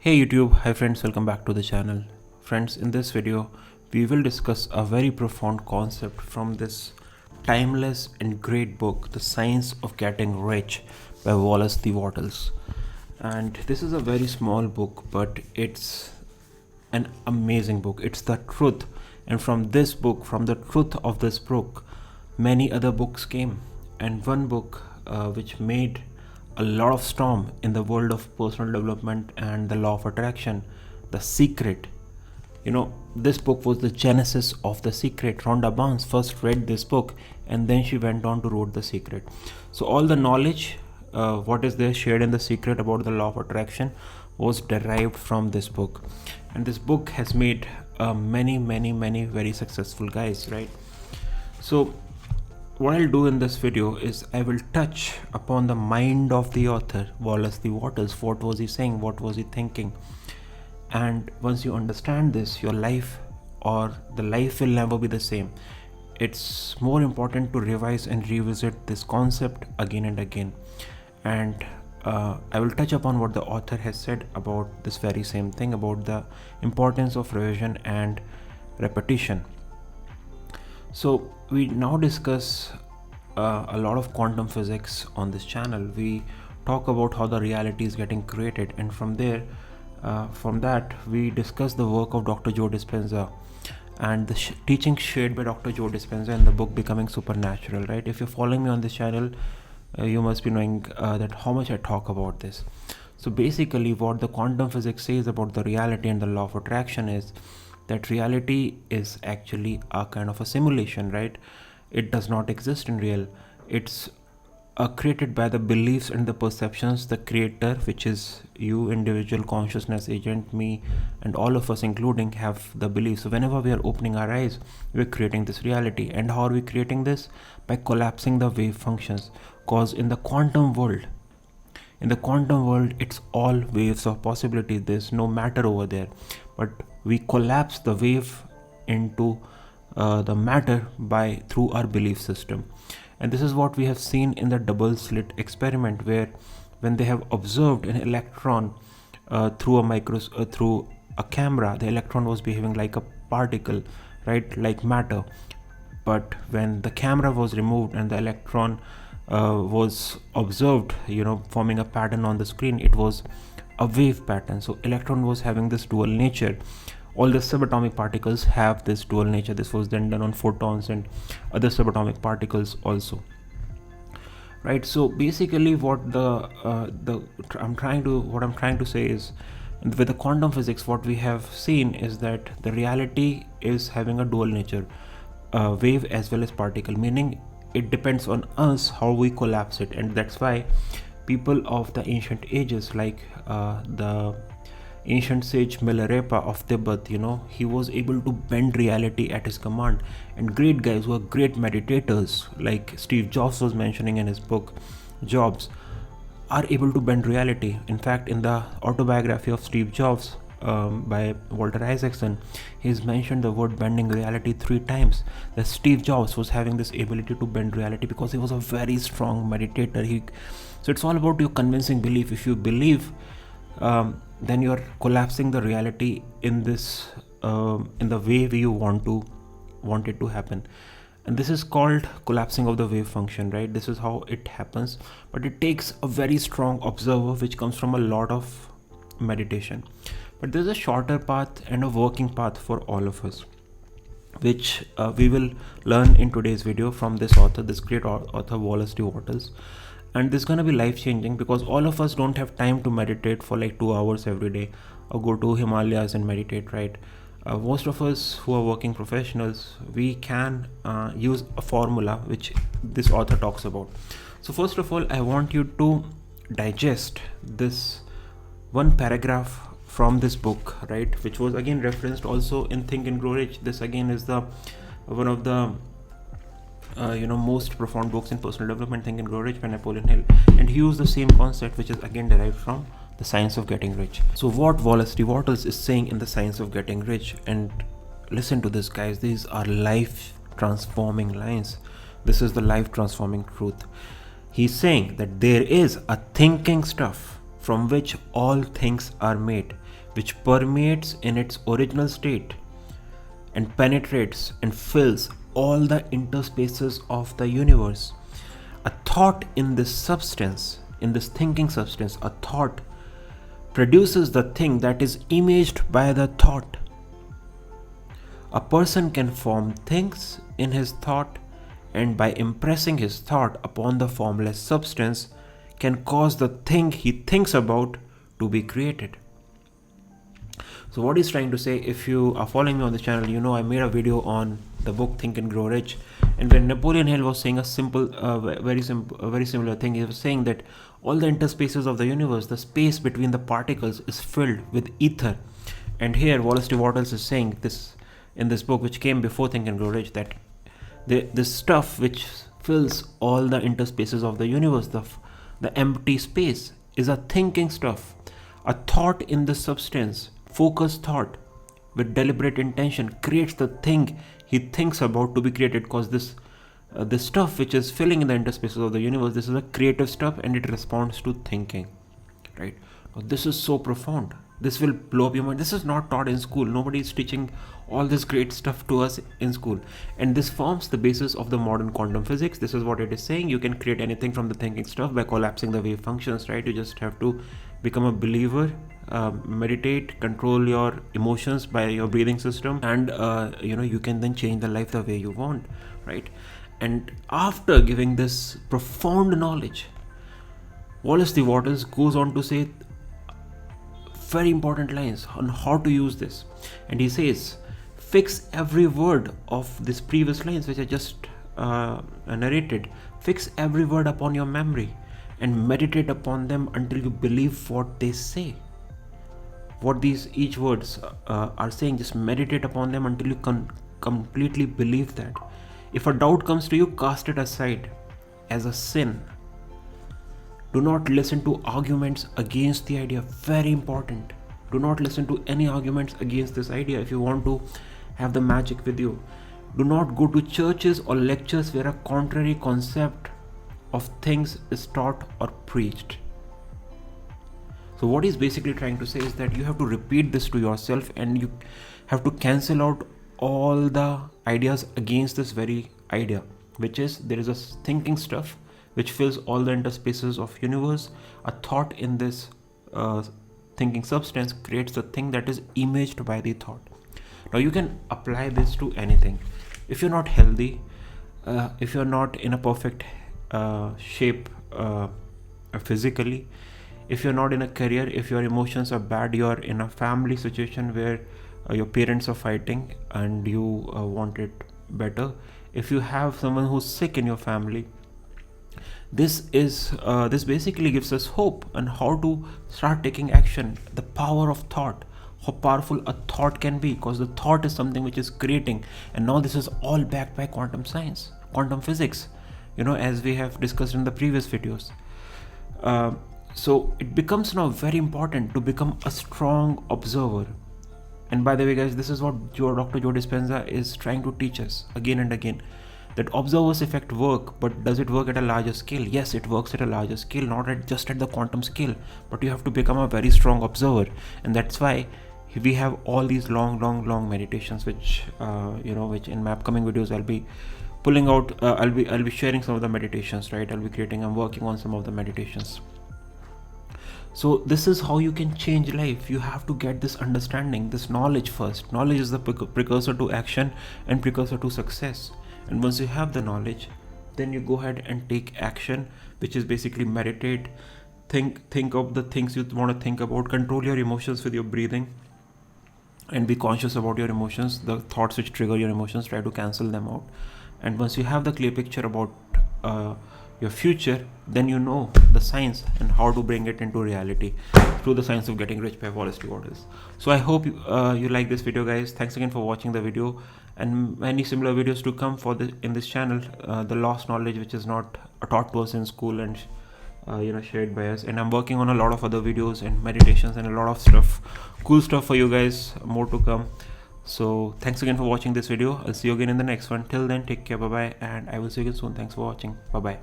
Hey YouTube, hi friends, welcome back to the channel. Friends, in this video, we will discuss a very profound concept from this timeless and great book, The Science of Getting Rich by Wallis T. Wattles. And this is a very small book, but it's an amazing book. It's the truth. And from this book, from the truth of this book, many other books came. And one book which made a lot of storm in the world of personal development and the law of attraction, The Secret. This book was the genesis of The Secret. Rhonda Barnes first read this book and then she went on to write The Secret. So all the knowledge, what is there shared in The Secret about the law of attraction was derived from this book. And this book has made many very successful guys, right? So what I'll do in this video is I will touch upon the mind of the author, Wallis T. Wattles. What was he saying? What was he thinking? And once you understand this, your life or the life will never be the same. It's more important to revise and revisit this concept again and again. And I will touch upon what the author has said about this very same thing, about the importance of revision and repetition. So we now discuss a lot of quantum physics on this channel. We talk about how the reality is getting created, and from that we discuss the work of Dr. Joe Dispenza and the teaching shared by Dr. Joe Dispenza in the book Becoming Supernatural, right? If you're following me on this channel, you must be knowing that how much I talk about this. So basically what the quantum physics says about the reality and the law of attraction is that reality is actually a kind of a simulation, right? It does not exist in real. It's created by the beliefs and the perceptions. The creator, which is you, individual consciousness agent, me, and all of us including, have the beliefs. So whenever we are opening our eyes, we're creating this reality. And how are we creating this? By collapsing the wave functions. Cause in the quantum world, it's all waves of possibility. There's no matter over there, but we collapse the wave into the matter through our belief system. And this is what we have seen in the double slit experiment, where when they have observed an electron through a camera, the electron was behaving like a particle, right, like matter. But when the camera was removed and the electron was observed, forming a pattern on the screen, it was a wave pattern. So electron was having this dual nature. All the subatomic particles have this dual nature. This was then done on photons and other subatomic particles also, right? So basically what I'm trying to say is, with the quantum physics, what we have seen is that the reality is having a dual nature, wave as well as particle, meaning it depends on us how we collapse it. And that's why people of the ancient ages, like the ancient sage Milarepa of Tibet, he was able to bend reality at his command. And great guys who are great meditators, like Steve Jobs was mentioning in his book Jobs, are able to bend reality. In fact, in the autobiography of Steve Jobs by Walter Isaacson, he's mentioned the word bending reality 3 times. That Steve Jobs was having this ability to bend reality because he was a very strong meditator. So it's all about your convincing belief. If you believe, then you're collapsing the reality in the way you want it to happen. And this is called collapsing of the wave function, right? This is how it happens, but it takes a very strong observer, which comes from a lot of meditation. But there's a shorter path and a working path for all of us, which we will learn in today's video from this author, this great author Wallis T. Wattles. And this is going to be life-changing, because all of us don't have time to meditate for like 2 hours every day or go to Himalayas and meditate, right? Most of us who are working professionals, we can use a formula which this author talks about. So first of all, I want you to digest this one paragraph from this book, right, which was again referenced also in Think and Grow Rich. This again is one of the most profound books in personal development, Think and Grow Rich by Napoleon Hill, and he used the same concept, which is again derived from The Science of Getting Rich. So what Wallis T. Wattles is saying in The Science of Getting Rich, and listen to this, guys, these are life transforming lines. This is the life transforming truth. He's saying that there is a thinking stuff from which all things are made. which permeates in its original state and penetrates and fills all the interspaces of the universe. A thought in this substance, in this thinking substance, a thought produces the thing that is imaged by the thought. A person can form things in his thought, and by impressing his thought upon the formless substance, can cause the thing he thinks about to be created. So what he's trying to say, if you are following me on this channel, you know I made a video on the book Think and Grow Rich, and when Napoleon Hill was saying a very similar thing, he was saying that all the interspaces of the universe, the space between the particles, is filled with ether. And here Wallis T. Wattles is saying this in this book, which came before Think and Grow Rich, that the stuff which fills all the interspaces of the universe, the empty space, is a thinking stuff, a thought in the substance. Focused thought with deliberate intention creates the thing he thinks about to be created, because this stuff which is filling in the interspaces of the universe, this is a creative stuff, and it responds to thinking, right? Now, this is so profound. This will blow up your mind. This is not taught in school. Nobody is teaching all this great stuff to us in school, and this forms the basis of the modern quantum physics. This is what it is saying. You can create anything from the thinking stuff by collapsing the wave functions, right? You just have to become a believer, meditate, control your emotions by your breathing system, and you can then change the life the way you want, right? And after giving this profound knowledge, Wallis T. Wattles goes on to say very important lines on how to use this, and he says, fix every word of these previous lines which I just narrated. Fix every word upon your memory and meditate upon them until you believe what they say. What these each words are saying, just meditate upon them until you completely believe that. If a doubt comes to you, cast it aside as a sin. Do not listen to arguments against the idea. Very important. Do not listen to any arguments against this idea if you want to have the magic with you. Do not go to churches or lectures where a contrary concept of things is taught or preached. So what he's basically trying to say is that you have to repeat this to yourself, and you have to cancel out all the ideas against this very idea, which is there is a thinking stuff which fills all the interspaces of universe. A thought in this thinking substance creates the thing that is imaged by the thought. Now you can apply this to anything. If you're not healthy, if you're not in a perfect shape physically, if you're not in a career, if your emotions are bad, you're in a family situation where your parents are fighting and you want it better, if you have someone who's sick in your family, this basically gives us hope on how to start taking action. The power of thought, how powerful a thought can be, because the thought is something which is creating, and now this is all backed by quantum science, quantum physics, as we have discussed in the previous videos. So it becomes now very important to become a strong observer. And by the way, guys, this is what Dr. Joe Dispenza is trying to teach us again and again, that observer's effect work, but does it work at a larger scale? Yes, it works at a larger scale, not just at the quantum scale, but you have to become a very strong observer. And that's why we have all these long meditations, which which in my upcoming videos I'll be pulling out. I'll be sharing some of the meditations, right? I'm working on some of the meditations. So this is how you can change life. You have to get this understanding, this knowledge first. Knowledge is the precursor to action and precursor to success. And once you have the knowledge, then you go ahead and take action, which is basically meditate, think of the things you want to think about, control your emotions with your breathing, and be conscious about your emotions. The thoughts which trigger your emotions, try to cancel them out. And once you have the clear picture about your future, then you know the science and how to bring it into reality through the Science of Getting Rich by Wallis T. Wattles. So I hope you like this video, guys. Thanks again for watching the video, and many similar videos to come in this channel. The lost knowledge which is not taught to us in school and shared by us. And I'm working on a lot of other videos and meditations and a lot of stuff, cool stuff for you guys, more to come. So thanks again for watching this video. I'll see you again in the next one. Till then, take care, bye bye, and I will see you again soon. Thanks for watching. Bye bye.